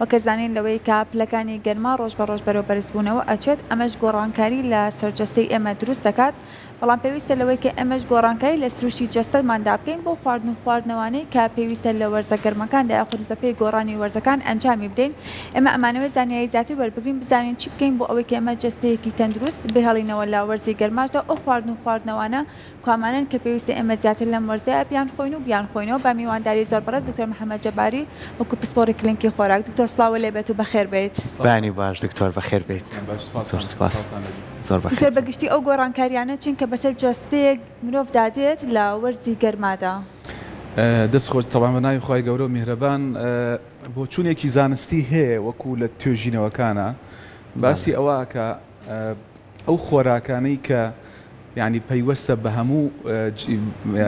وەکەزانین لەوەی کە پلەکانی گەرما ڕۆژ بە ڕۆژ بەرەو بەرزبوونەوە ئەچێت ئەمەش گۆڕانکاری لە سەرجەستەی ئێمە دروست دەکات بەڵام پێویستە لەوەی کە ئەمەش گۆڕانکاری لە سروشتی جەستەماندا بکەین بۆ خواردن و خواردنەوەی کە پێویستە لە وەرزە گەرمەکاندا یاخود بەپێی گۆڕانی وەرزەکان ئەنجامی بدەین ئێمە ئەمانەوەی زانیاری زیاتر وەربگرین بزانین چی بکەین بۆ ئەوەی کە ئێمە جەستەیەکی تەندروست بهێڵینەوە لە وەرزی گەرماشدا ئەو خواردن و خواردنەوانە کوامانن کە پێویستە ئێمە زیاتر لەم وەرزەیە بیان خۆین و بیان خۆینەوە بە میوانداری زۆر بەڕێز دکتۆر محەممەد جەباری وەکو پسپۆڕی کلینکی خۆراک دکتۆر سڵاوە لێ بێت و بەخێر بێت. بانی باش دکتۆر بەخێر بێت. زۆر سپاس. زۆر بەخێر. دکتۆر بەگشتی ئەو گۆڕانکاریانە چین کە بەسەر جەستەیەک مرۆڤ دادێت لە وەرزی گەرمادا. دەست خۆش تەواو بە ناوی خۆی گەورە و میهرەبان بۆ چوونێکی زانستی هەیە وەکو لە توێژینەوەکانە باسی ئەوە کە ئەو خۆراکانەی کە ینی پەیوەستە بە هەموو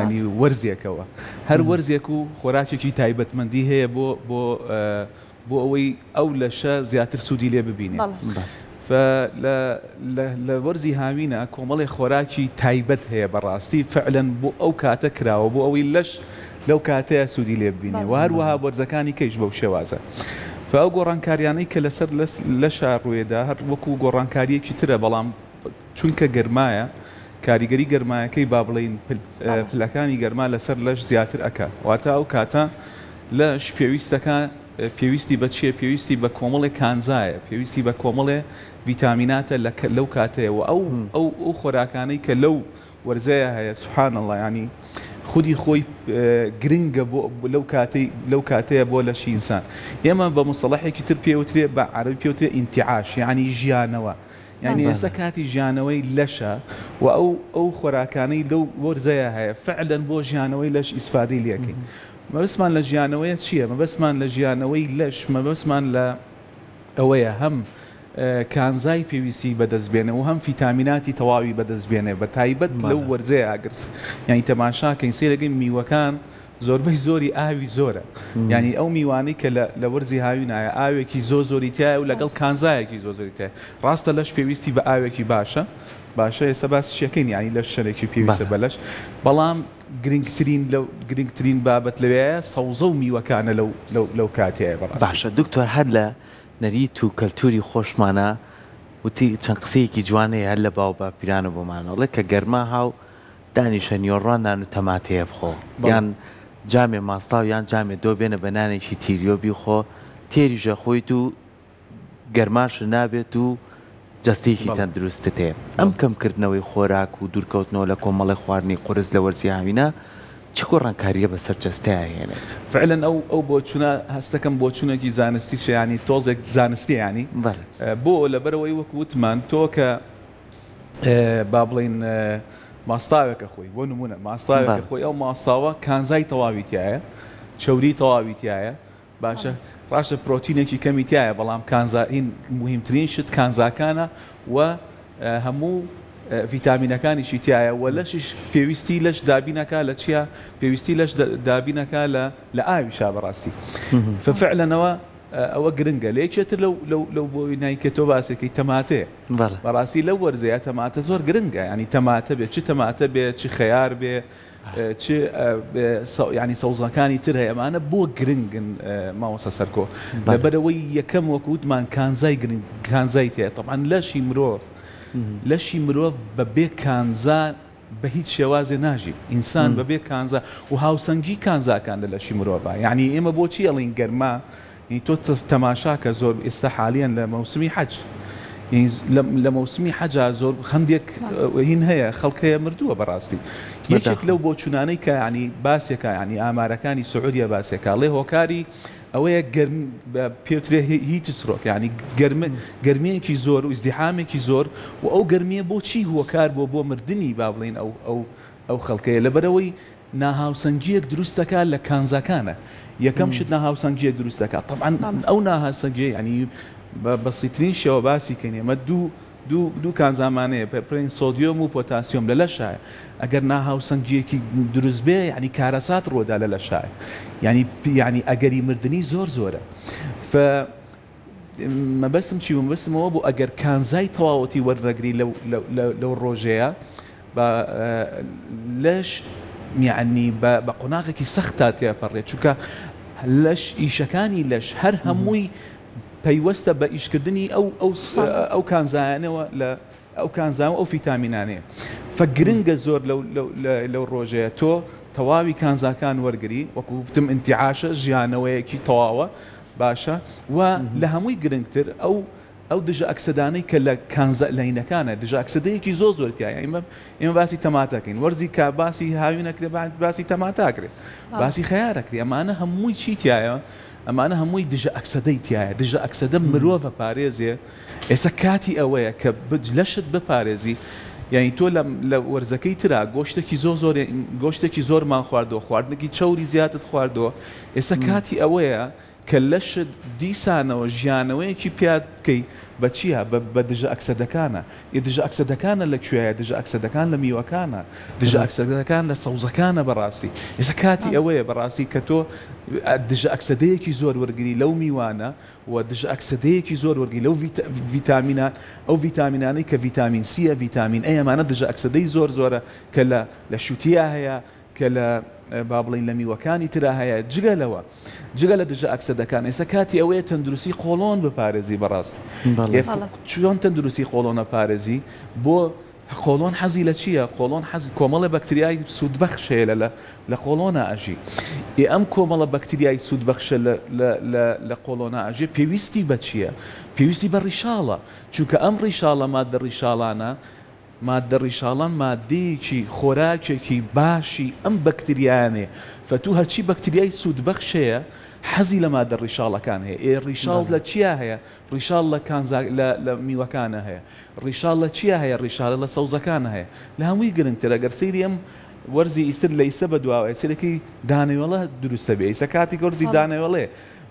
ینی وەرزێکەوە هەر وەرزێک و خۆراکێکی تایبەتمەندی هەیە بۆ ئەوەی ئەو لەشە زیاتر سوودی لێ ببینێت. لە وەرزی هاوینە کۆمەڵی خۆراکی تایبەت هەیە بەڕاستی فعلەن بۆ ئەو کاتە کراوە بۆ ئەوەی لەش لەو کاتەیە سوودی لێ ببینێ و هەروەها وەرزەکانی کەیش بەو شێوازە. فەو گۆڕانکاریانەی کە لەسەر لەشە ڕوێدا هەر وەکو گۆڕانکاریەکی ترە بەڵام چونکە گەرمایە کاریگەری گەرمایەکەی با بڵین پلەکانی گەرما لەسەر لەش زیاتر ئەکا واتە ئەو کاتە لەش پێویستی بە چیە پێویستی بە کۆمەڵێک کانزایە پێویستی بە کۆمەڵێ ڤیتامیناتە لەو کاتەیەوە ئەو خۆراکانەی کە لەو وەرزەیە هەیە سوبحان الله ینی خودی خۆی گرنگە لەو کاتەیە بۆ لەشی ئینسان. ئێمە بە مستەڵەحێکی تر پێوترێ بە عەرەبی پێوترێ ئینتیعاش یعنی ژیانەوە. یعنی ئێستا کاتی ژیانەوەی لەشە و ئەو خۆراکانەی لەو وەرزەیە هەیە فعلەن بۆ ژیانەوەی لەش ئیسفادەی لێکەین. مەبەستمان لە ژیانەوەیە چییە؟ مەبەستمان لە ژیانەوەی لەش مەبەستمان لە ئەوەیە هەم کانزای پێویستی بەدەستبێنە و هەم ڤیتامیناتی تەواوی بەدەستبێنێ بە تایبەت لەو وەرزەیە ئاگرس یعنی تەماشاکەین سێرەگەین میوەکان زۆربەی زۆری ئاوی زۆرە ینی ئەو میوانەی کە لە وەرزی هاوینایە ئاوێکی زۆری تایە و لەگەڵ کانزایەکی زۆری تایە ڕاستە لەش پێویستی بە ئاوێکی باشە ئێستا باسی شەکەین ینی لەش شەرێکی پێویستە بە لەش بەڵام گرنگترین بابەت لەوەیە سەوزە و میوەکانە لەو کاتەیە بەڕاست. باشە دکتۆر هەر لە نەریت و کەلتوری خۆشمانە وتی چەند قسەیەکی جوانەیە هەر لە باو بە پیرانە بۆمانەڵێ کە گەرما هاو دانیشە نیۆڕوانان و تەماتەیە بخۆ یان جامێ ماستاو یان جامێ دۆ بێنە بە نانێکی تیریۆبی خۆ تێریژە خۆیت و گەرماش نابێت و جەستەیەکی تەندروستت هەیە. ئەم کەمکردنەوەی خۆراک و دوورکەوتنەوە لە کۆمەڵی خواردنی قورس لە وەرزی هاوینە چ گۆڕانکاریە بەسەر جەستەیە هێنێت؟ فعلەن ئەو بۆچوونە هەستەکەم بۆچوونێکی زانستی ینی تۆزێک زانستی ینی بۆ لەبەرەوەی وەک وتمان تۆ کە با بڵین ماستاوێکە خۆی بۆ نمونە ماستاوێکە خۆی ئەو ماستاوە کانزای تەواویتیایە چەوری تەواویتیایە باشە ڕاشە پرۆتینێکی کەمیتیایە بەڵام کانزاین مهمترین شت کانزاکانە و هەموو ڤیتامینەکانیشی تایە و لەشش پێویستی لەش دابینەکە لە چیە پێویستی لەش دابینەکە لە ئاویشا بەڕاستی ففعلەنەوە ئەوە گرنگە لێکێتر لەو بۆی نایکە تۆ باسێکی تەماتەیە بەڕاستی لەو وەرزەیە تەماتە زۆر گرنگە ینی تەماتە بێت چ تەماتە بێت چ خەیار بێ چ ینی سەوزەکانی تر هەیە ئەمانە بۆ گرنگن ماوەسە سەرکۆ لەبەرەوەی یەکەم وەکووتمان کانزای تەیە تەبعاً لەشی مرۆڤ بەبێ کانزا بە هیچ شێوازێ ناژی ئینسان بەبێ کانزا و هاوسەنگی کانزاکان لە لەشی مرۆڤە یعنی ئێمە بۆچی ئەڵین گەرما تۆ تەماشاکە زۆر ئێستا حالیان لە مەوسمی حەج لە مەوسمی حەجا زۆر هەندێک هین هەیە خەڵکەیە مردووە بەڕاستی یەکێک لەو بۆچوونانەی کە ینی باسێکە ینی ئامارەکانی سعودیە باسێکە لێ هۆکاری ئەوەیە پێوترێ هیچ سرۆک ینی گەرمەیەکی زۆر و ئیزدیحامێکی زۆر و ئەو گەرمیە بۆچی هۆکار بۆ مردنی با بڵین ئەو خەڵکەیە لەبەرەوەی ناهاوسەنگیەک دروستەکە لە کانزاکانە یەکەم شت ناهاوسەنگیەک دروستەکە طبعاً ئەو ناهاوسەنگیە ینی بەسیترین شێوە باسی کەین ئێمە دوو کانزامانەیە پێپڕین سۆدیۆم و پۆتاسیۆم لە لەشایە ئەگەر ناهاوسەنگیەکی دروست بێ ینی کارەسات ڕۆدا لە لەشایە ینی ئەگەری مردنی زۆرە مەبەستم چی مەبەستمەوە بۆ ئەگەر کانزای تەواوەتی وەرنەگری لەو ڕۆژەیە لەش یعنی بە قۆناغێکی سەخت تێپەڕێت چونکە لەش ئیشەکانی لەش هەر هەمووی پەیوەستە بە ئیشکردنی ئەو کانزایانەوە لە ئەو کانزان و ئەو فیتامینانەیە فگرنگە زۆر لەو ڕۆژەیە تۆ تەواوی کانزاکان وەرگری وەکو وتم ئینتیعاشە ژیانەوەیەکی تەواوە باشە و لە هەمووی گرنگتر ئەو دژە ئەکسدانەی کە لە لەینەکانە دژە ئەکسدەیەکی زۆرتیایە ئێمە باسی تەماتەکەین وەرزی کا باسی هاوینەکرێ باسی تەماتاکرێت باسی خەیارەکری ئەمانە هەمووی چیتیایە ئەمانە هەمووی دژە ئەکسدەی تایە دژە ئەکسدە مرۆڤە پارێزێ ئێستا کاتی ئەوەیە کە لەشت بپارێزی یعنی تۆ لە وەرزەکەی ترا گۆشتێکی زۆرمان خواردەوە خواردنێکی چەوری زیاتت خواردەوە ئێستا کاتی ئەوەیە کە لەشت دیسانەوە ژیانەوەیەکی پیاد بکەی بە چیە بە دژە ئەکسدەکانە دژە ئەکسدەکانە لەکوێیە دژە ئەکسدەکان لە میوەکانە دژە ئەکسدەکان لە سەوزەکانە بەڕاستی ئێستا کاتی ئەوەیە بەڕاستی کە تۆ دژە ئەکسدەیەکی زۆر وەرگری لەو میوانە و دژە ئەکسدەیەکی زۆر وەرگری لەو ڤیتامینات ئەو ڤیتامینانەی کە ڤیتامین سیە ڤیتامین ئێ ئەمانە دژە ئەکسدەی زۆرە کە لە شووتیا هەیە کە لە با بڵین لە میوەکانی ترا هەیە جگە لە دژە ئەکسدەکان ئێستا کاتی ئەوەیە تەندروستی قۆڵۆن بپارێزی بەڕاستی چۆن تەندروستی قۆڵۆنە پارێزی بۆ قۆڵۆن حەزی لە چییە قۆڵۆن حەزی کۆمەڵە بەکتریای سوودبەخشەیە لە قۆڵۆنە ئەژی ئەم کۆمەڵە بەکتریای سوودبەخشە لە قۆڵۆنە ئەژێ پێویستی بە چییە پێویستی بە ڕیشاڵە چونکە ئەم ڕیشاڵە مادە ڕیشاڵانە مادە ڕیشاڵان مادەیەکی خۆراکێکی باشی ئەم بەکتریانێ فتوو هەرچی بەکتریای سوودبەخشەیە حەزی لە مادە ڕیشاڵەکان هەیە ڕیشاڵ لە چیا هەیە ڕیشاڵ لە میوەکانە هەیە ڕیشاڵ لە چیا هەیە ڕیشاڵە لە سەوزەکانە هەیە لە هەمووی گرنگتر ئەگەر سەیری ئەم وەرزی ئیستر لە ئیسە بە دواوە سەرەکەی دانەوێڵە دروستە بێ ئیسە کاتی گۆرزی دانەوێڵێ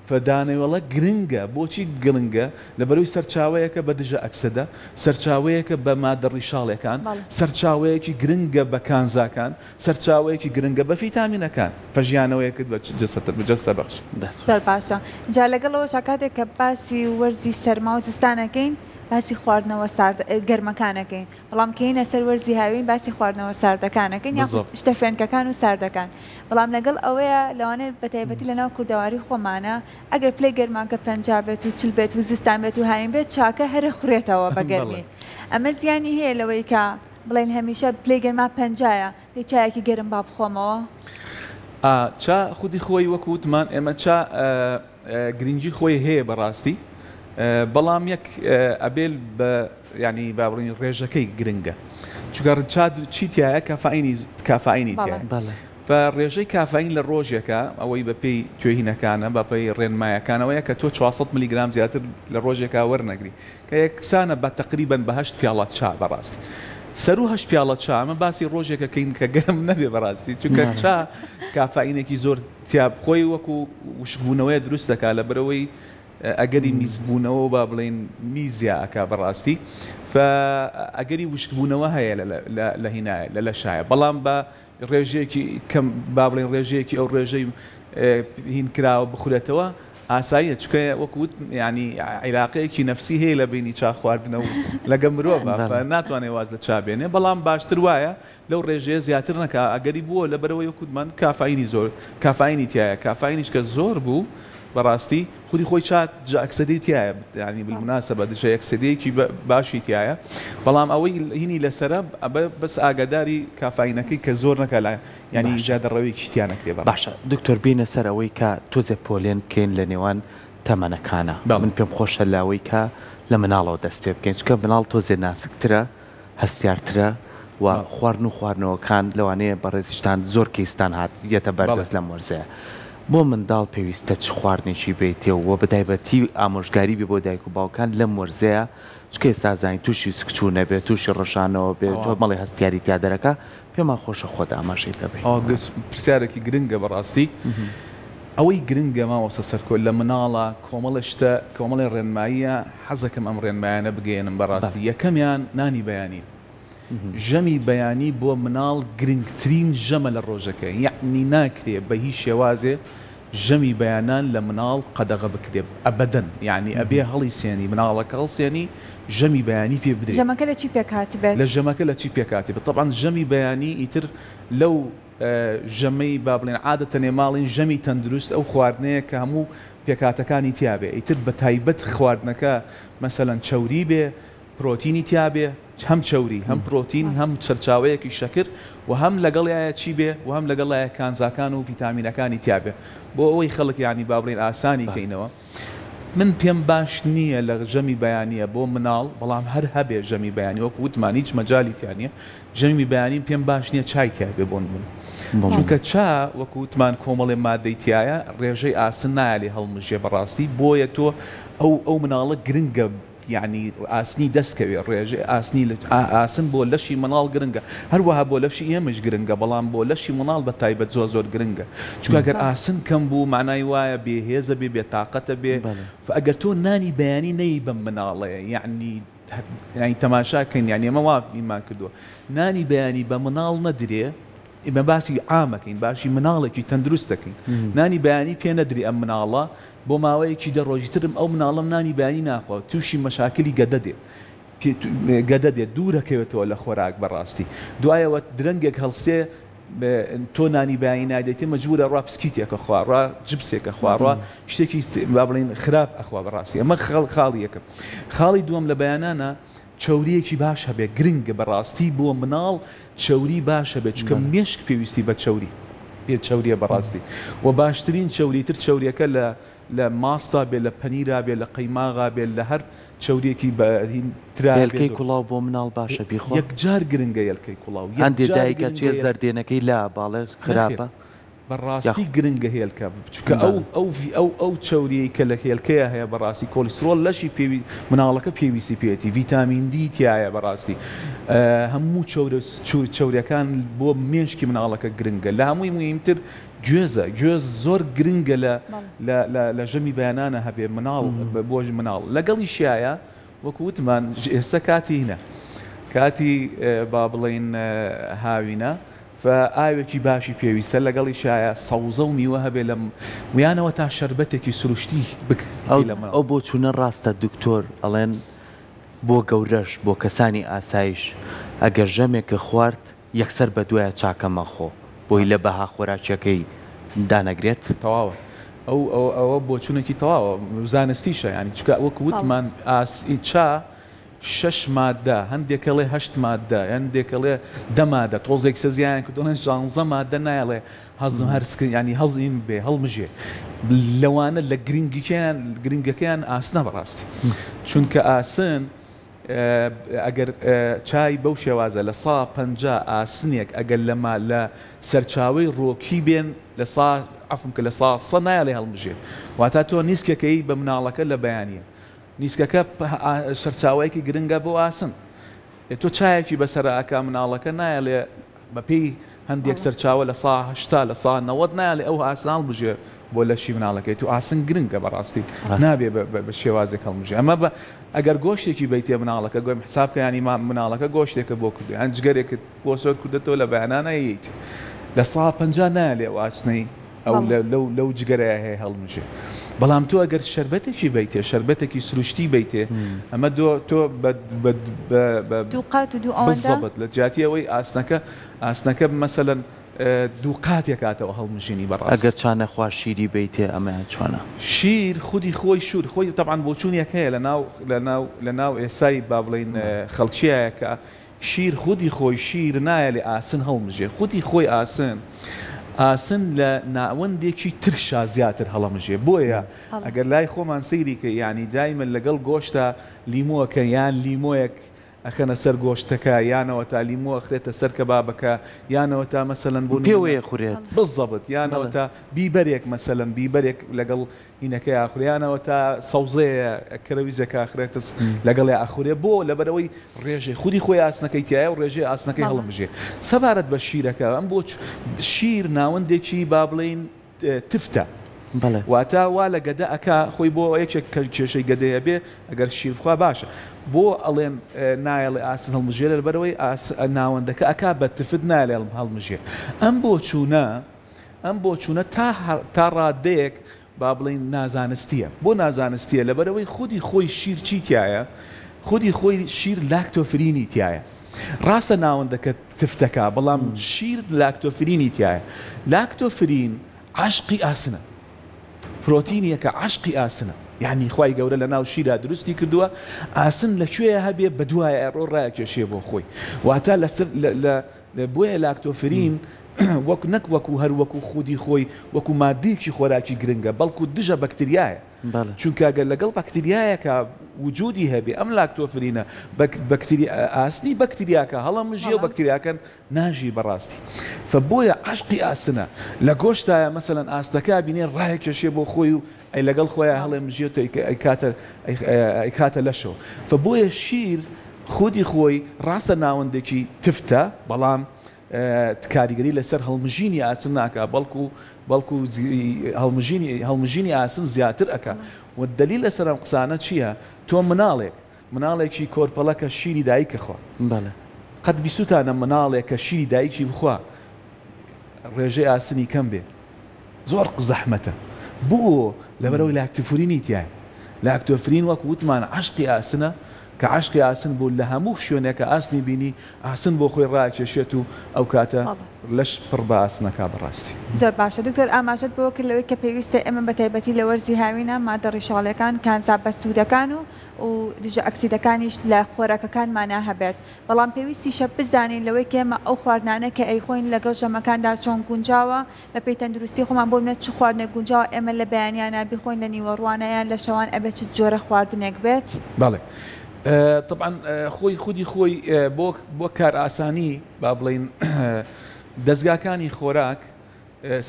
فدانەوێڵە گرنگە بۆچی گرنگە لەبەرەوەی سەرچاوەیەکە بە دژە ئەکسدە سەرچاوەیەکە بە مادە ڕیشاڵەکان سەرچاوەیەکی گرنگە بە کانزاکان سەرچاوەیەکی گرنگە بە فیتامینەکان فەژیانەوەیەکت بە جەستە بەخش زۆر باشە جا لەگەڵەوە کاتێک کە باسی وەرزی سەرما و زستانەکەین باسی خواردنەوە گەرمەکانەکەین بەڵام کەینە سەر وەرزی هاوین باسی خواردنەوە ساردەکانەکەین یا شتە فێنکەکان و ساردەکان بەڵام لەگەڵ ئەوەیە لەوانێت بەتایبەتی لەناو کوردەواری خۆمانە ئەگەر پلەی گەرماکە 50 بێت و 40 بێت و زستان بێت و هاوین بێت چاکە هەرە خوڕێتەوە بە گەرمی ئەمە زیانی هەیە لەوەی کە بڵێن هەمیشە پلەی گەرما 50ە دەی چایەکی گەرم با بخۆمەوە چا خودی خۆی وەکووتمان ئێمە چا گرنگی خۆی هەیە بەڕاستی بەڵام یەک ئەبێل بە ینی باڕین ڕێژەکەی گرنگە چونکە ڕچاد چیتیایە کافاینی تایە ڕێژەی کافاین لە ڕۆژێکە ئەوەی بە پێی توێهینەکانە بە پێی ڕێنمایەکانەوەیە کە تۆ 400 میلیگرام زیاتر لە ڕۆژێکا وەرنەگری کە یەکسانە بە تقریبەن بە 8 پیاڵات چا بەڕاستی سەر و 8 پیاڵەت چا ئەمە باسی ڕۆژێکەکەین کە گەرم نەبێ بەڕاستی چونکە چا کافاینێکی زۆر تیاب خۆی وەکو وشکبوونەوەی دروست دەکات لە بەرەوەی ئەگەری میزبوونەوە با بڵێن میزیا ئەکا بەڕاستی ئەگەری وشکبوونەوە هەیە لە هینایە لە لەشایە بەڵام بە ڕێژەیەکی کەم با بڵێن ڕێژەیەکی ئەو ڕێژەی هینکراوە بخورێتەوە ئاساییە چکە وەکووت ینی عیلاقەیەکی نەفسی هەیە لە بینی چا خواردنەوە لەگە مرۆڤ ناتوانێت واز لە چابێنێ بەڵام باشتر وایە لەو ڕێژەیە زیاتر نەکا ئەگەری بووە لە بەرەوەی وەکووتمان کافاینی زۆر کافاینی تایە کافاینیش کە زۆر بوو بەڕاستی خودی خۆی چات ئەکسدەی تایە ینی بالمناسبە دژە ئەکسدەیەکی باشی تایە بەڵام ئەوەی هینی لەسرە بەس ئاگاداری کافاینەکەی کە زۆر نەکە لە ینی جادەڕەوەیکی تیانەکرێ باشە دکتۆر بینە سەر ئەوەی کە تۆزێ پۆلێن کەین لە نێوان تەمەنەکانە من پێم خۆشە لاوەی کە لە مناڵەوە دەست پێ بکەین چکە مناڵ تۆزێ ناسکترە هەستیارترە و خواردنەوەکان لەوانەیە بەڕێزیشتان زۆر کەیستان هات یەتە بەردەست لەم وەرزەیە بۆ منداڵ پێویستە چ خواردنێکی بێتەوە بەدایبەتی ئامۆژگاری بێ بۆ دایک و باوکان لەم وەرزەیە چکە ئێستا زانین تووشی سکچوو نەبێت تووشی ڕەشانەوە بێت تۆ مەڵی هەستیاری تا دەرەکە پێمان خۆشە خۆت ئاماژەی پێبێت پرسیارێکی گرنگە بەڕاستی ئەوەی گرنگە ماوەسە سەرکۆل لە مناڵە کۆمەڵە شتە کۆمەڵی ڕێنماییە حەزەکەم ئەم ڕێنمایانە بگەێنم بەڕاستی یەکەمیان نانی بەیانی ژەمی بەیانی بۆ مناڵ گرنگترین ژەمە لە ڕۆژەکە یعنی ناکرێ بە هیچ شێوازێ ژەمی بەیانان لە مناڵ قەدەغە بکرێ ئەبەدەن یعنی ئەبێ هەڵی سێنی مناڵەکە هەڵسێنی ژەمی بەیانی پێ بدرێت ژەمەکە لە چی پێکاتی بێت لە ژەمەکە لە چی پێکاتی بێت طبعاً ژەمی بەیانی ئیتر لەو ژەمەی با بڵێن عادەتەنێ ماڵین ژەمی تەندروست ئەو خواردنەیە کە هەموو پێکاتەکانی تیابێ ئیتر بە تایبەت خواردنەکە مەسەلەن چەوری بێ پرۆتینی تیابێ هەم چەوری هەم پرۆتین هەم سەرچاوەیەکی شەکر و هەم لەگەڵایە چی بێ و هەم لەگەڵایە کانزاکان و ڤیتامینەکانی تیابێ بۆ ئەوەی خەڵک ینی با بڵێن ئاسانی کەینەوە من پێم باش نییە لە ژەمی بەیانیە بۆ مناڵ بەڵام هەر هەبێ ژەمی بەیانی وەکو وتمان هیچ مەجالی تیانە ژەمی بەیانی پێم باش نییە چای تیابێ بۆن من چونکە چا وەکو وتمان کۆمەڵێ مادەی تایە ڕێژەی ئاسن نایە هەڵمژێ بەڕاستی بۆیە تۆ ئەو مناڵە گرنگە یعنی ئاسنی دەستکەوێ ڕێژێ ئاسنی ئاسن بۆ لەشی مناڵ گرنگە هەروەها بۆ لەشی ئێمەش گرنگە بەڵام بۆ لەشی مناڵ بە تایبەت زۆر گرنگە چونکە ئەگەر ئاسن کەم بوو معنای وایە بێهێزە بێ بێتاقەتە بێ ئەگەر تۆ نانی بەیانی نەی بەم مناڵەیە یعنی تەماشاکەین یعنی ئێمە وا ئیمان کردووە نانی بەیانی بە مناڵ نەدرێ ئمە باسی عامەکەین باشی مناڵێکی تەندروستەکەین نانی بەیانی پێ نەدری ئەم مناڵە بۆ ماوەیەکی دەڕۆژیترم ئەو مناڵم نانی بەیانی ناخوا تووشی مەشاکلی گەدە دێت دوورەکەوێتەوە لە خۆراک بەڕاستی دوایەوە درەنگێک هەڵسێ تۆ نانی بەیانی نادێتی مەجبورە ڕوا پسکیتێکە خوا ڕوا جبسێکە خوا ڕوا شتێکی با بڵێن خراپ ئەخوا بەڕاستی ئەمە خاڵی یەکەم خاڵی دووەم لە بەیانانە چەوریەکی باش هەبێ گرنگە بەڕاستی بۆ مناڵ چەوری باش هەبێت چکە مێشک پێویستی بە چەوری پێ چەوریە بەڕاستی و باشترین چەوریتر چەوریەکە لە ماستا بێ لە پەنیرا بێ لە قەیماغا بێ لە هەر چەوریەکی بە هێلکەی کوڵاو بۆ مناڵ باشە بیخۆ یەکجار گرنگە هێلکەی کوڵاو هەندێ دایکە توێ زەردێنەکەی لا باڵێ خراپە بەڕاستی گرنگە هێلکە چکە ئەو چەوریەی کە لە هێلکەیە هەیە بەڕاستی کۆلیسترۆل لەشی مناڵەکە پێویستی پێێتی ڤیتامین دی تایە بەڕاستی هەموو چەوریەکان بۆ مێشکی مناڵەکە گرنگە لە هەمووی مهمتر گوێز زۆر گرنگە لە ژەمی بەیانانە هەبێ مناڵ بۆ مناڵ لەگەڵی شایە وەکو وتمان ئێستا کاتی هینە کاتی با بڵێن هاوینە ئاوێکی باشی پێویستە لەگەڵی شایە سەوزە و میوە هەبێ لە ویانەوە تا شەربەتێکی سروشتی ئەو بۆ چوونە ڕاستە دکتۆر ئەڵێن بۆ گەورەش بۆ کەسانی ئاسایش ئەگەر ژەمێکە خوارد یەکسەر بە دوایە چاکەمە خۆ بۆی لە بەها خۆراکیەکەی دانەگرێت تەواوە ئەوە بۆ چوونێکی تەواوە زانستیشە ینی چکە وەکو وتمان چا 6 مادە هەندێکەڵێ 8 مادە هەندێکەڵێ 10 مادە تۆزێک سەزیان کردڵێن 16 مادە نایڵێ هەزم هەرسکرد ینی هەڵزین بێ هەڵمژێ لەوانە لە گرنگەکەیان ئاسنە بەڕاستی چونکە ئاسن ئەگەر چای بەو شێوازە لە 150 ئاسنێک ئەگەر لە سەرچاوی ڕۆکی بێن لە عفوم کە لە 100 نایڵێ هەڵمژێ واتە تۆ نیسکەکەی بە مناڵەکە لە بەیانیە نیسکەکە سەرچاوەیەکی گرنگە بۆ ئاسن تۆ چایەکی بەسەرئاکا مناڵەکە نایڵێ بەپێی هەندێک سەرچاوە لە 180 لە 190 نایڵێ ئەو ئاسناڵ بژێ بۆ لەشی مناڵەکەی تو ئاسن گرنگە بەڕاستی نابێ بە شێوازێک هەڵمژێ ئەمە ئەگەر گۆشتێکی بیتێ مناڵەکە گوێم حسابکە ینی مناڵەکە گۆشتێکە بۆ کردو هەند جگەرێکت بۆ سۆر کردێتەوە لە بەیانانەیت لە 150 نایڵێ ئاسنەی ئەو لەو جگەرەیە هەیە هەڵمژێ بەڵام تۆ ئەگەر شەربەتێکی بیتێ شەربەتێکی سروشتی بیتێ ئەمە تۆ دووقات و دوو ئەوەندە لە جیاتی ئەوەی ئاسنەکە مەسەلەن دوو قاتێک کاتەوە هەڵمژینی بەڕاست ئەگەر چانەخوا شیری بیتێ ئەمەیان چۆنە شیر خودی خۆی شور خۆی تەبعاً بۆچوونیەک هەیە لە ناو ئێسای با بڵێن خەڵکیایە کە شیر خودی خۆی شیر نایە لێ ئاسن هەڵمژێ خودی خۆی ئاسن لە ناوەندێکی ترشا زیاتر هەڵەمژێ بۆیە ئەگەر لای خۆمان سەیری کە یعنی دایمە لەگەڵ گۆشتە لیمۆەکە یان لیمۆیەک ئەخەنە سەر گۆشتەکە یانەوە تا لیمۆ ئەخرێتە سەر کەبابەکە یانەوە تا مەسەلەن بوون پێوەیە خورێت بزەبت یانەوە تا بیبەرێک مەسەلەن بیبەرێک لەگەڵ هینەکەی ئاخوریانەوە تا سەوزەیە کەرەویزەکە ئاخرێتە لەگەڵی ئاخورێ بۆ لەبەرەوەی ڕێژەی خودی خۆی ئاسنەکەی تایە و ڕێژەی ئاسنەکەی هەڵمژێ سەبارەت بە شیرەکە ئەم بۆ شیر ناوەندێکی با بڵێن تفتە واتە وا لە گەدە ئەکا خۆی بۆ یەکێک کێشەی گەدەیە بێ ئەگەر شیرخوا باشە بۆ ئەڵێن نایڵێ ئاسن هەڵمژێ لەبەرەوەی ناوەندەکە ئەکا بە تفت نایڵێ هەڵمژێ ئەم بۆ چوونە تا ڕادەیەک با بڵێن نازانستیە بۆ نازانستیە لەبەرەوەی خودی خۆی شیر چی تایە خودی خۆی شیر لاکتۆفرینی تایە ڕاستە ناوەندەکە تفتەکە بەڵام شیر لاکتۆفرینی تایە لاکتۆفرین عاشقی ئاسنە پرۆتینیە کە عشقی ئاسنە یعنی خی گەورە لە ناو شیرا دروستی کردووە ئاسن لەکوێ هەبێ بە دوایە ڕۆ ڕایەکێشێ بۆ خۆی واتە لەسەر بۆیە لاکتۆفرین وەک نەک وەکو هەر وەکو خودی خۆی وەکو مادێکی خۆراکی گرنگە بەڵکو دژە بەکتریایە چونکە ئەگەر لەگەڵ بەکتریایەکە وجودی هەبێ ئەم لاکتۆفرینە ئاسنی بەکتریاکە هەڵەمژیە و بەکتریاکەن ناژی بەڕاستی فبۆیە عشقی ئاسنە لە گۆشتایە مەسەلەن ئاستەکە بینێ ڕایەکێشێ بۆ خۆی و ئەی لەگەڵ خۆیان هەڵێمژێت ئەیکاتە لەشەوە فبۆیە شیر خودی خۆی ڕاستە ناوەندێکی تفتە بەڵام کاریگەری لەسەر هەڵمژینی ئاسن ناکە بەڵکو هەڵمژینی ئاسن زیاتر ئەکە و دلیل لەسەر ئەم قسانە چییە تۆ مناڵێکی کۆرپەڵەکە شیری دایکە خوا قەت بیستانە مناڵێک کە شیری دایکی بخوا ڕێژەی ئاسنی کەم بێ زۆر زەحمەتە بۆ لەبەرەوەی لاکتۆفرینی تایە لاکتۆفرین وەک وتمان عشقی ئاسنە کە عشقی ئاسن بوو لە هەموو شوێنێکە ئاسنی بینی ئاسن بۆ خۆی ڕاکێشێت و ئەو کاتە لەش پڕ بە ئاسنەکە بەڕاستی زۆر باشە دکتۆر ئاماژەت بۆ کرد لەوەی کە پێویستە ئێمە بە تایبەتی لە وەرزی هاوینە مادە ڕیشاڵەکان کانزا بەسوودەکان و دژە ئەکسیدەکانیش لە خۆراکەکانمانە هەبێت بەڵام پێویستیشە بزانین لەوەی کێمە ئەو خواردانە کە ئەیخۆین لەگەڵ ژەمەکاندا چۆن گونجاوە بە پێی تەندروستی خۆمان بۆ منێت چ خواردنێک گونجاوە ئێمە لە بەیانیانە بیخۆین لە نیوەڕوانەیان لە شەوان ئەبێت چ جۆرە خواردنێک بێت بەڵێ طبعا خودی خۆی بۆ کار ئاسانی با بڵین دەستگاکانی خۆراک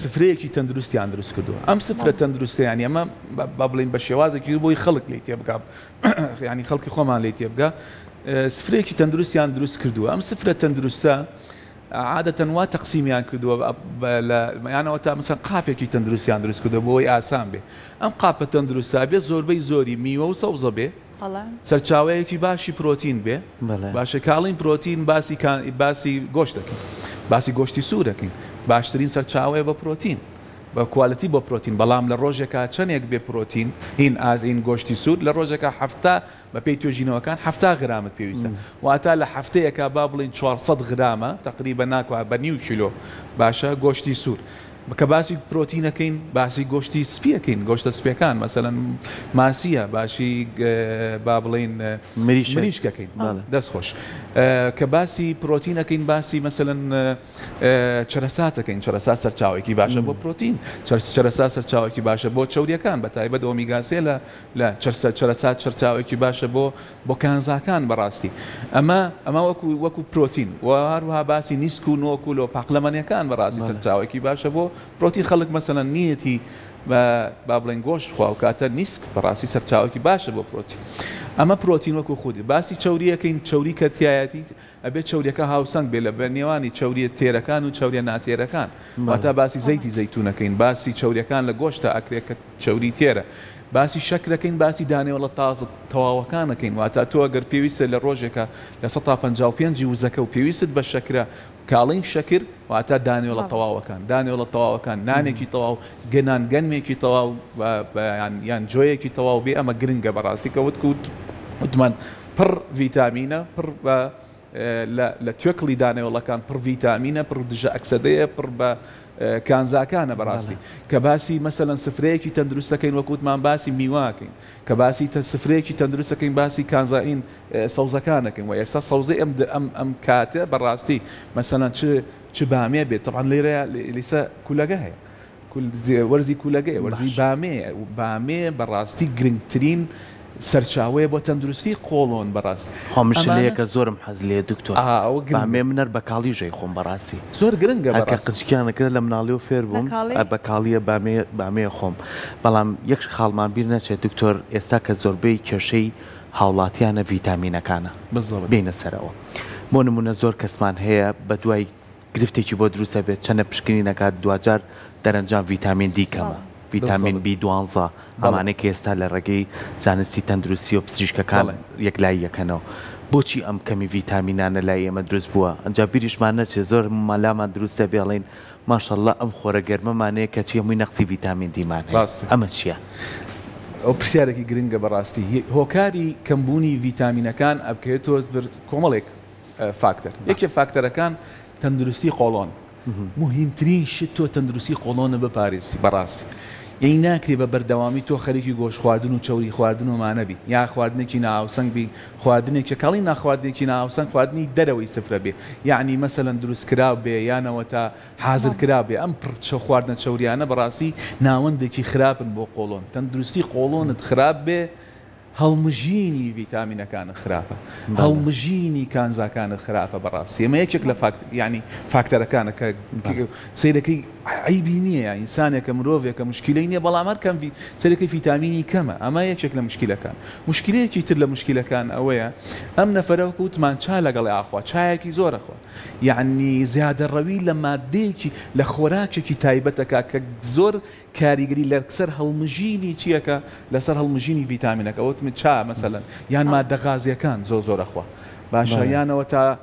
سفرەیەکی تەندروستیان دروست کردووە ئەم سفرە تەندروستیانی ئەمە با بڵین بە شێوازێکی بۆی خەڵک لی تێ بگا ینی خەڵکی خۆمان لی تێ بگا سفرەیەکی تەندروستیان دروست کردووە ئەم سفرە تەندروستە عادەتەن وا تەقسیمیان کردووە یانەوە تا مەسەن قاپێکی تەندروستیان دروست کردووە بۆی ئاسان بێ ئەم قاپە تەندروستە بێ زۆربەی زۆری میوە و سەوزە بێ سەرچاوەیەکی باشی پرۆتین بێ باشە کاڵین پرۆتین باسی گۆشت دەکەین باسی گۆشتی سوور دەکەین باشترین سەرچاوەیە بە پرۆتین بە کوالەتی بۆ پرۆتین بەڵام لە ڕۆژێکە چەندێک بێ پرۆتین هین گۆشتی سوور لە ڕۆژێکە هەفتە بە پێی توێژینەوەکان 7 غرامت پێویستە واتە لە هەفتەیەکە با بڵین 400 غرامە تقریبا ناکوات بە نیو کیلۆ باشە گۆشتی سوور کە باسی پرۆتینەکەین باسی گۆشتی سپیەکەین گۆشتە سپیەکان مەسەلەن ماسیە باشی با بڵین مریشکەکەین دەستخۆش کە باسی پرۆتینەکەین باسی مەسەلەن چرەساتەکەین چرەسا سەرچاوێکی باشە بۆ پرۆتین چرەسا سەرچاوێکی باشە بۆ چەوریەکان بە تایبەت ئۆمیگا-3 لە چرەسات چرچاوێکی باشە بۆ کانزاکان بەڕاستی ئەمە وەکو پرۆتین و هەروەها باسی نیسک و نۆکول و پاقلەمەنیەکان بەڕاستی سەرچاوێکی باشە بۆ پرۆتین خەڵک مەسەلەن نیەتی با بڵین گۆشت خوا و کاتە نیسک بەڕاستی سەرچاوێکی باشە بۆ پرۆتین ئەمە پرۆتین وەکو خودی باسی چەوریەکەین چەوری کەتیایەتی ئەبێت چەوریەکە هاوسەنگ بێ لە بەنێوانی چەوریە تێرەکان و چەوریە ناتێرەکان واتە باسی زەیتی زەیتونەکەین باسی چەوریەکان لە گۆشتە ئەکرێت کە چەوری تێرە باسی شەکرەکەین باسی دانێوەڵە تازە تەواوەکانەکەین واتە تۆ ئەگەر پێویستە لە ڕۆژێکە لە 155 وزەکە و پێویست بە شەکرە کاڵین شەکر واتە دانێوەڵە تەواوەکان دانێوەڵە تەواوەکان نانێکی تەواو گەنانگەنمێکی تەواو یان جۆیەکی تەواو بێ ئەمە گرنگە بەڕاستی کە وتمان پڕ ڤیتامینە پڕ بە لە توێکڵی دانێوەڵەکان پڕ ڤیتامینە پڕ دژە ئەکسەدەیە پڕ بە کانزاکانە بەڕاستی کە باسی مەسەلەن سفرەیەکی تەندروستەکەین وەکوتمان باسی میواکەین کە باسی سفرەیەکی تەندروستەکەین باسی کانزائین سەوزەکانەکەین و ئێستا سەوزەی ئەم کاتە بەڕاستی مەسەلەن چ بامێ بێت طبعاً لێرە لیسە کولەگە هەیە وەرزی کولەگەی وەرزی بامێ بەڕاستی گرنگترین سەرچاوەیە بۆ تەندروستی قۆڵۆن بەڕاست خۆمشلەیەکە زۆرم حەز لێ دکتۆر بامێ منەر بە کاڵیژەی خۆم بەڕاستی زۆر گرنگە قچکیانەکە لە مناڵی و فێر بووم بە کاڵیە بامێ خۆم بەڵام یەک خاڵمان بیر نەچێت دکتۆر ئێستا کە زۆربەی کێشەی هاوڵاتیانە ڤیتامینەکانە بینە سەرەوە بۆ نمونە زۆر کەسمان هەیە بە دوای گرفتێکی بۆ دروستە بێت چەنە پشکنینەکات دوجار دەرەنجام ڤیتامین دی کەمە ڤیتامین B12 ئەمانەی کە ئێستا لە ڕێگەی زانستی تەندروستی و پزیشکەکان یەکلای یەکەنەوە بۆچی ئەم کەمی ڤیتامینانە لای ئێمە دروست بووە ئەنجا بیریشمان نەچێت زۆر مالامان دروستە بێڵین ماشەڵڵا ئەم خۆرە گەرمەمانەیە کە چی هەمووی نەقسی ڤیتامین دیمان ئەمە چییە؟ ئەو پرسیارێکی گرنگە بەڕاستی هۆکاری کەمبوونی ڤیتامینەکان ئەبکەوێتەوە کۆمەڵێک فاکتەر یەکێ فاکتەرەکان تەندروستی قۆڵۆن مهمترین شت تۆ تەندروستی قۆڵۆنە بپارێزی بەڕاستی یعنی ناکرێ بە بەردەوامی تۆ خەریکی گۆش خواردن و چەوری خواردن و مانەبی یا خواردنێکی ناوسنگ بی خواردنێکی کەڵی ناخواردنێکی ناوسنگ خواردنی دەرەوەی سفرە بێ یعنی مەسەلەن دروستکرا بێ یانەوە تا حازرکرا بێ ئەم پڕ خواردنە چەوریانە بەڕاستی ناوەندێکی خراپن بۆ قۆڵۆن تەندروستی قۆڵۆنت خراپ بێ هەڵمژینی ڤیتامینەکانە خراپە هەڵمژینی کانزاکانە خراپە بەڕاستی ئەمە یەکێک لە ینی فاکتەرەکانە کە سیرەکەی عیبی نییە ئینسانێکە مرۆڤێکە مشکلەی نییە بەڵام هەر کەم سەرەکەی ڤیتامینی کەمە ئەمە یەکێک لە مشکلەکان مشکلەیەکی تر لە مشکلەکان ئەوەیە ئەم نەفەرەوەکە وتمان چا لەگەڵی ئاخوا چایەکی زۆرەخوا یعنی زیادەڕەوی لە مادەیەکی لە خۆراکێکی تایبەتەکە کە زۆر کاریگەری لەسەر هەڵمژینی چیەکە لەسەر هەڵمژینی ڤیتامینەکە وتم چا مەسەلەن یان مادە غازیەکان زۆرەخوا باشە یانەوە تا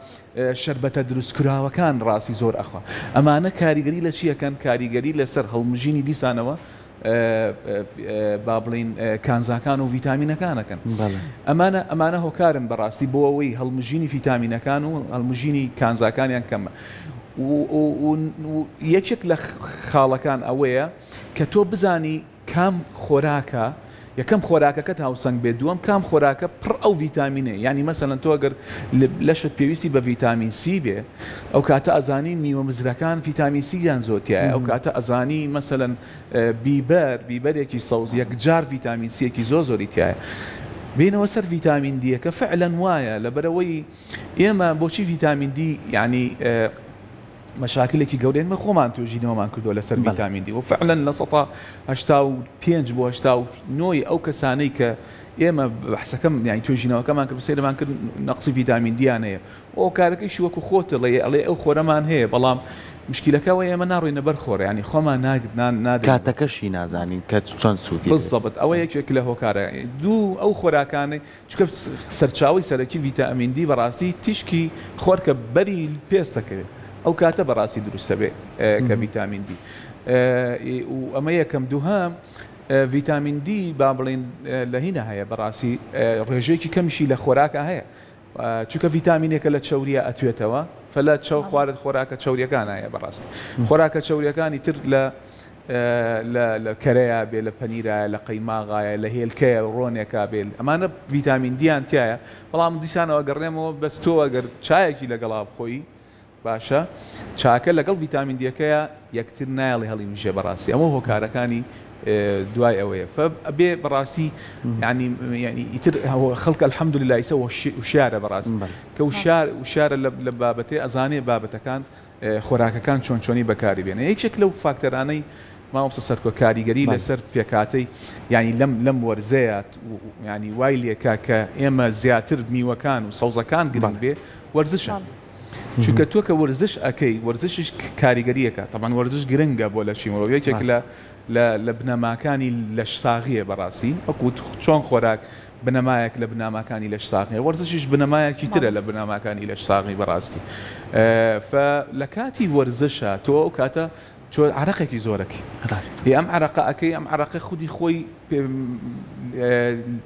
شربەتە دروستکراوەکان ڕاستی زۆر ئەخوا ئەمانە کاریگەری لە چیەکەن کاریگەری لەسەر هەڵمژینی دیسانەوە با بڵین کانزاکان و ڤیتامینەکانەکەن ئەمانە هۆکارن بەڕاستی بۆ ئەوەی هەڵمژینی ڤیتامینەکان و هەڵمژینی کانزاکانیان کەمە یەکێک لە خاڵەکان ئەوەیە کە تۆ بزانی کام خۆراکە یەکەم خۆراکەکەت هاوسەنگ بێت دووەم کام خۆراکە پڕ ئەو ڤیتامینێ ینی مەسەلەن تۆ ئەگەر لەشت پێویستی بە ڤیتامین سی بێ ئەو کاتە ئەزانی میوە مزرەکان ڤیتامین سییان زۆرتیایە ئەو کاتە ئەزانی مەسەلەن بیبەرێکی سەوز یەکجار ڤیتامین سیەکی زۆری تایە بینەوە سەر ڤیتامین دیەکە فعلەن وایە لەبەرەوەی ئێمە بۆچی ڤیتامین دی ینی مشاكلێکی گەورەی مە خۆمان توێژینەوەمان کردووە لەسەر ڤیتامین دی و فعلەن لە 85 بۆ 89 ئەو کەسانەی کە ئێمە بەحسەکەم یانی توێژینەوەکەمان کرد سێرەمان کرد نەقسی ڤیتامین دییان هەیە ئەو کارەکەیشی وەکو خۆتە ئەڵێ ئەو خۆرەمان هەیە بەڵام مشکلەکەەوە ئێمە ناڕووینە بەر خۆر ینی خۆمان نادێت کاتەکەشی نازانین کە چۆن سوودی بزەبت ئەوە یەکێک لە هۆکارە دوو ئەو خۆراکانەی چکە سەرچاوی سەرەکی ڤیتامین دی بەڕاستی تیشکی خۆر کە بەری پێست دەکەوێت ئەو کاتە بەڕاستی دروستە بێ کە ڤیتامین دی و ئەمە یەکەم دووهام ڤیتامین دی با بڵین لە هینە هەیە بەڕاستی ڕێژەیەکی کەمیشی لە خۆراکە هەیە چونکە ڤیتامینێکە لە چەوریە ئەتوێتەوە فەلە چاو خوارد خۆراکە چەوریەکان هەیە بەڕاستی خۆراکە چەوریەکانی تر لە کەرەیە بێ لە پەنیرایە لە قەیماغایە لە هێلکەیە ڕۆنێکا بێ ئەمانە ڤیتامین دییان تایە بەڵام دیسانەوە گەڕێمەوە بەس تۆ ئەگەر چایەکی لەگەڵا بخۆی باشە چاکە لەگەڵ ڤیتامین دیەکەیە یەکتر نایڵی هەڵی مژێ بەڕاستی ئەمە هۆکارەکانی دوای ئەوەیە فبێ بەڕاستی ینی ئیتر خەڵکە الحەمدولله ئیسە وشارە بەڕاستی کە وشارە لە بابەتێ ئەزانێ بابەتەکان خۆراکەکان چۆنی بەکاری بێنە یەکێک لەو فاکتەرانەی مامۆستا سەرکۆ کاریگەری لەسەر پێکاتەی ینی لەم وەرزەیە ینی وای لێکا کە ئێمە زیاتر میوەکان و سەوزەکان گرنگ بێ وەرزشە چونکە تۆ کە وەرزش ئەەکەی وەرزشش کاریگەریەکە تەمان وەرزش گرنگە بۆ لە چیمەوە یەکێک لە بنەماکانی لەش ساغیە بەڕاستی وەکو چۆن خۆراک بنەمایەک لە بناماکانی لەش ساغیە وەرزشیش بنەمایەکی ترە لە بناماکانی لەش ساغی بەڕاستی لە کاتی وەرزشە تۆ ئەو کاتە عرەقێکی زۆرەکی ئەم عرەقە ئەەکەی ئەم عرەقی خودی خۆی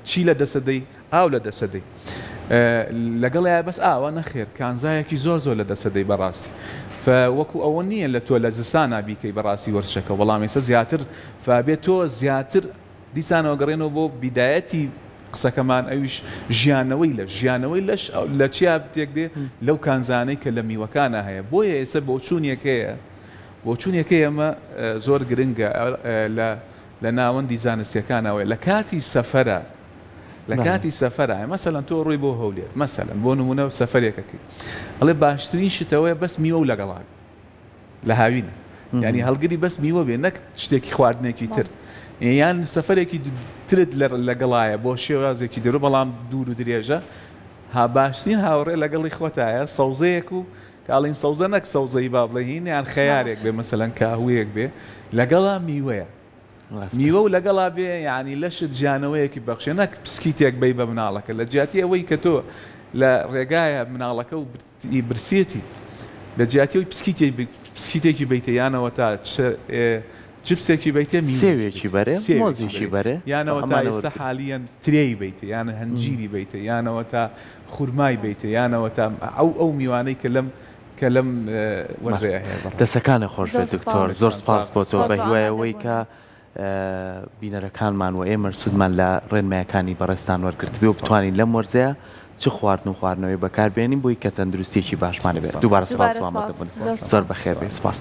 چی لە دەسەدەی ئاو لە دەسەدەی لەگەڵایە بەس ئاوە نەخێر کانزایەکی زۆر لە دەسەدەی بەڕاستی وەکو ئەوە نییە لە تۆ لە زستان نابیکەی بەڕاستی وەرچەکە وەڵام ێستا زیاتر فابێت تۆ زیاتر دیسانەوە گەڕێنەوە بۆ بیدایەتی قسەکەمان ئەویش ژیانەوەی لە چیا تێک دێ لەو کانزانەی کە لە میوەکانە هەیە بۆیە ئێستا بۆچوونیەکەی ئەمە زۆر گرنگە لە ناوەندی زانستیەکانەوەی لە کاتی سەفەرە لە کاتی سەفەرە مەسەلەن تۆ ڕووی بۆ هەولێت مەسەلەن بۆ نمونە سەفەرێکەکەی ئەڵێ باشترین شتەوەیە بەس میوە و لەگەڵا لە هاوینە ینی هەڵگری بەس میوە بێ نەک شتێکی خواردنێکی تر یان سەفەرێکی ترت لەگەڵایە بۆ شێوازێکی درۆ بەڵام دوور و درێژە باشترین هاوڕێ لەگەڵی خۆتایە سەوزەیەک و کاڵین سەوزە نەک سەوزەی با بڵێین یان خەیارێک بێ مەسەلەن کاهوەیەک بێ لەگەڵا میوەیە میوە و لەگەڵا بێ ینی لەشت ژیانەوەیەکی بەخشێ نەک پسکیتێک بی بە مناڵەکە لە جیاتی ئەوەی کە تۆ لە ڕێگایە مناڵەکە و برسێتی لە جیاتی ئەوی پسکیتێکی بیتەیانەوە تا جبسێکی بیتە سێوێکی بەرێ مۆزیشی بەرێ یانەوە تا ئێستا حالیان ترێی بیتە یانە هەنجیری بیتە یانەوە تا خورمای بیتە یانەوە تا ئەو میوانەی کە لەم وەرزەیە هەیە دەسەکانە خۆش بێت دکتۆر زۆر سپاس بۆ تۆ بە هیوایەوەی کە بینەرەکانمان و ئێمە سوودمان لە ڕێنمایەکانی بەڕێستان وەرگرت بێ و بتوانین لەم وەرزەیە چ خواردن و خواردنەوەی بەکاربێنین بۆی کە تەندروستیێکی باشمانە بێت. دووبارە سپاس زۆر بەخێر بێ. سپاس.